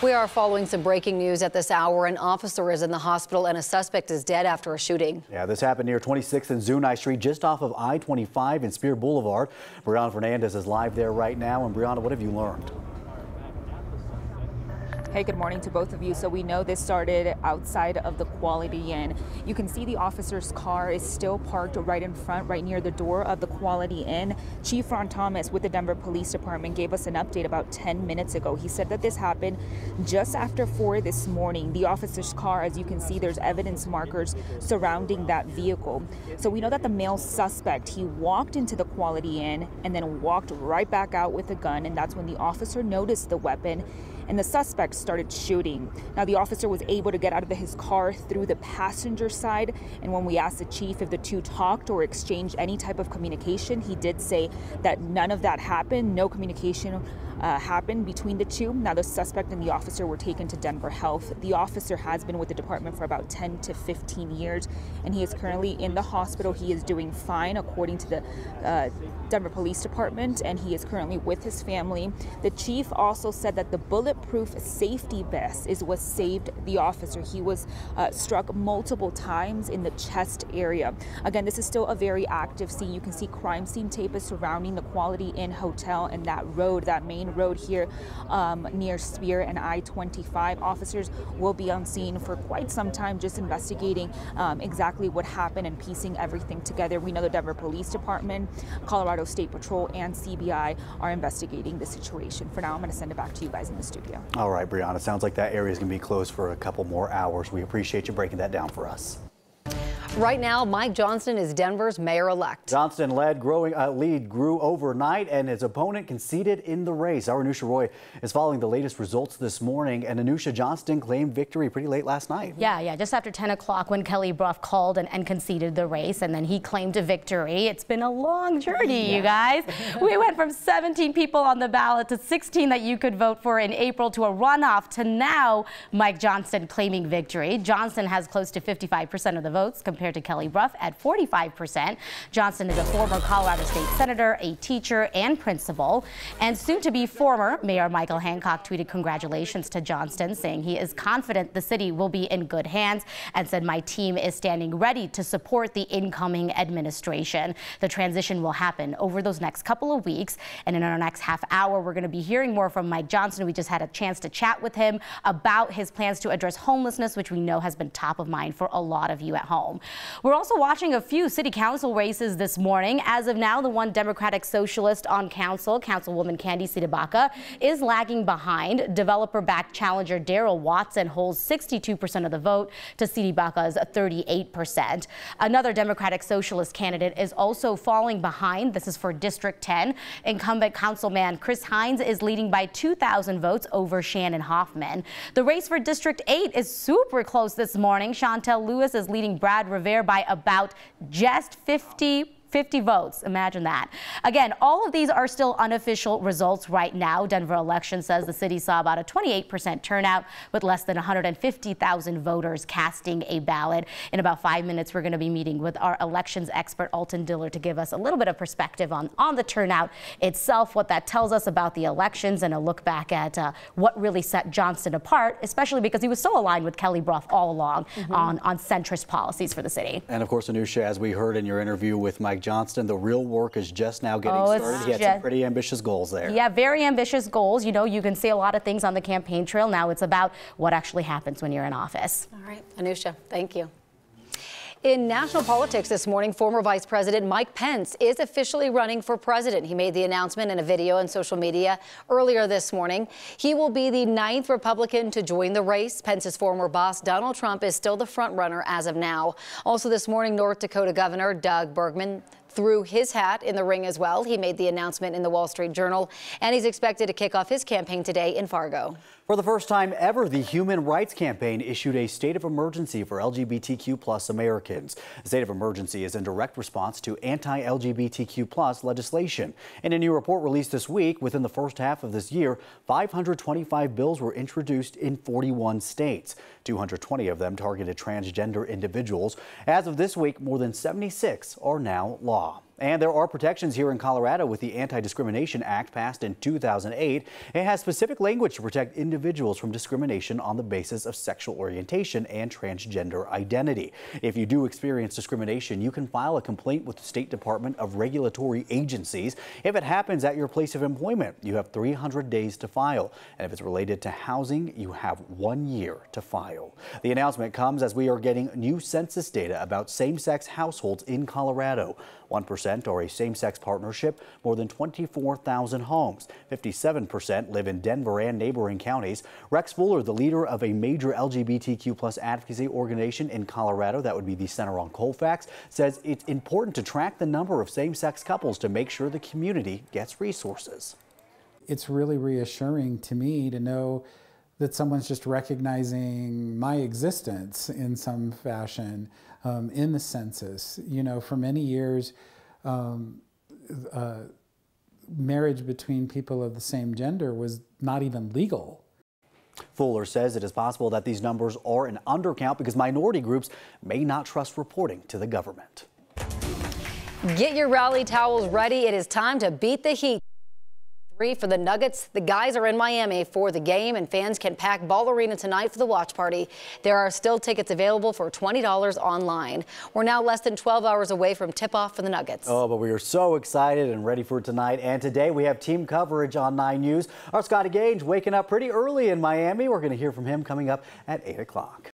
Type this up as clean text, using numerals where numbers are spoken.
We are following some breaking news at this hour. An officer is in the hospital and a suspect is dead after a shooting. Yeah, this happened near 26th and Zunai Street, just off of I-25 and Spear Boulevard. Brianna Fernandez is live there right now. And Brianna, what have you learned? Hey, good morning to both of you. So we know this started outside of the Quality Inn. You can see the officer's car is still parked right in front, right near the door of the Quality Inn. Chief Ron Thomas with the Denver Police Department gave us an update about 10 minutes ago. He said that this happened just after 4 this morning. The officer's car, as you can see, there's evidence markers surrounding that vehicle. So we know that the male suspect, he walked into the Quality Inn and then walked right back out with a gun. And that's when the officer noticed the weapon and the suspect started shooting. Now, the officer was able to get out of his car through the passenger side. And when we asked the chief if the two talked or exchanged any type of communication, he did say that none of that happened. No communication happened between the two. Now, the suspect and the officer were taken to Denver Health. The officer has been with the department for about 10 to 15 years, and he is currently in the hospital. He is doing fine, according to the Denver Police Department, and he is currently with his family. The chief also said that the bulletproof safety vest is what saved the officer. He was struck multiple times in the chest area. Again, this is still a very active scene. You can see crime scene tape is surrounding the Quality Inn Hotel and that road, that main road here near Spear and I-25. Officers will be on scene for quite some time, just investigating exactly what happened and piecing everything together. We know the Denver Police Department, Colorado State Patrol, and CBI are investigating the situation. For now, I'm going to send it back to you guys in the studio. All right, Brianna, sounds like that area is going to be closed for a couple more hours. We appreciate you breaking that down for us. Right now, Mike Johnston is Denver's mayor-elect. Johnston lead grew overnight, and his opponent conceded in the race. Our Anusha Roy is following the latest results this morning, and Anusha, Johnston claimed victory pretty late last night. Yeah, just after 10 o'clock when Kelly Brough called and conceded the race, and then he claimed a victory. It's been a long journey, you guys. We went from 17 people on the ballot to 16 that you could vote for in April to a runoff to now Mike Johnston claiming victory. Johnston has close to 55% of the votes compared to Kelly Brough at 45%. Johnston is a former Colorado State Senator, a teacher and principal, and soon to be former Mayor Michael Hancock tweeted congratulations to Johnston, saying he is confident the city will be in good hands and said, "My team is standing ready to support the incoming administration." The transition will happen over those next couple of weeks, and in our next half hour, we're going to be hearing more from Mike Johnston. We just had a chance to chat with him about his plans to address homelessness, which we know has been top of mind for a lot of you at home. We're also watching a few city council races this morning. As of now, the one Democratic Socialist on council, Councilwoman Candy Sidibaka, is lagging behind. Developer-backed challenger Darrell Watson holds 62% of the vote to Sidibaka's 38%. Another Democratic Socialist candidate is also falling behind. This is for District 10. Incumbent councilman Chris Hines is leading by 2,000 votes over Shannon Hoffman. The race for District 8 is super close this morning. Chantel Lewis is leading Brad Rivera by about just 50 votes. Imagine that. Again, all of these are still unofficial results right now. Denver Election says the city saw about a 28% turnout with less than 150,000 voters casting a ballot. In about 5 minutes, we're going to be meeting with our elections expert, Alton Diller, to give us a little bit of perspective on the turnout itself, what that tells us about the elections, and a look back at what really set Johnston apart, especially because he was so aligned with Kelly Brough all along on centrist policies for the city. And of course, Anusha, as we heard in your interview with Mike Johnston, the real work is just now getting started. He had some pretty ambitious goals there. Yeah, very ambitious goals. You know, you can say a lot of things on the campaign trail. Now it's about what actually happens when you're in office. All right, Anusha, thank you. In national politics this morning, former Vice President Mike Pence is officially running for president. He made the announcement in a video on social media earlier this morning. He will be the 9th Republican to join the race. Pence's former boss, Donald Trump, is still the front runner as of now. Also this morning, North Dakota Governor Doug Bergman threw his hat in the ring as well. He made the announcement in the Wall Street Journal, and he's expected to kick off his campaign today in Fargo. For the first time ever, the Human Rights Campaign issued a state of emergency for LGBTQ+ Americans. The state of emergency is in direct response to anti-LGBTQ+ legislation. In a new report released this week, within the first half of this year, 525 bills were introduced in 41 states. 220 of them targeted transgender individuals. As of this week, more than 76 are now law. And there are protections here in Colorado with the Anti-Discrimination Act passed in 2008. It has specific language to protect individuals from discrimination on the basis of sexual orientation and transgender identity. If you do experience discrimination, you can file a complaint with the State Department of Regulatory Agencies. If it happens at your place of employment, you have 300 days to file. And if it's related to housing, you have 1 year to file. The announcement comes as we are getting new census data about same-sex households in Colorado. 1% are a same-sex partnership, more than 24,000 homes. 57% live in Denver and neighboring counties. Rex Fuller, the leader of a major LGBTQ+ advocacy organization in Colorado, that would be the Center on Colfax, says it's important to track the number of same-sex couples to make sure the community gets resources. It's really reassuring to me to know that someone's just recognizing my existence in some fashion in the census. You know, for many years, marriage between people of the same gender was not even legal. Fuller says it is possible that these numbers are an undercount because minority groups may not trust reporting to the government. Get your rally towels ready. It is time to beat the heat. For the Nuggets. The guys are in Miami for the game, and fans can pack Ball Arena tonight for the watch party. There are still tickets available for $20 online. We're now less than 12 hours away from tip-off for the Nuggets. Oh, but we are so excited and ready for tonight. And today we have team coverage on 9 News. Our Scotty Gage waking up pretty early in Miami. We're going to hear from him coming up at 8 o'clock.